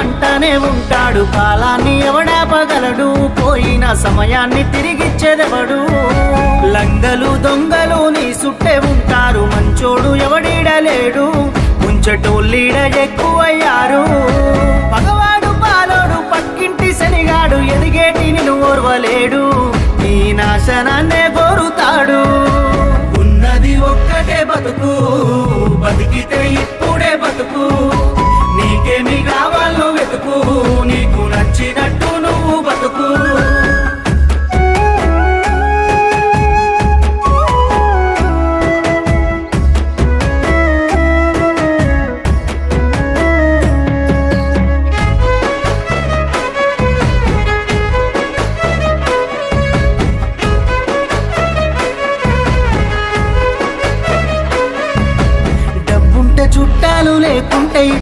అంటానే ఉంటాడు. కాలాన్ని ఎవడాపగలడు, పోయిన సమయాన్ని తిరిగిచ్చేదెవడు. లంగలు దొంగలు నీ సుట్టే ఉంటారు, మంచోడు ఎవడీడలేడు, ముంచటోళ్ళీడ ఎక్కువయ్యారు. పగవాడు పాలోడు పక్కింటి శనిగాడు, ఎదిగేటి నిన్ను ఓర్వలేడు, నీ నాశనాన్నే కోరుతాడు. ఉన్నది ఒక్కటే బతుకు, బతికితే ఇప్పుడే బతుకు, నీకేమి కావాలో వెతుకు, నీకు నచ్చినట్టు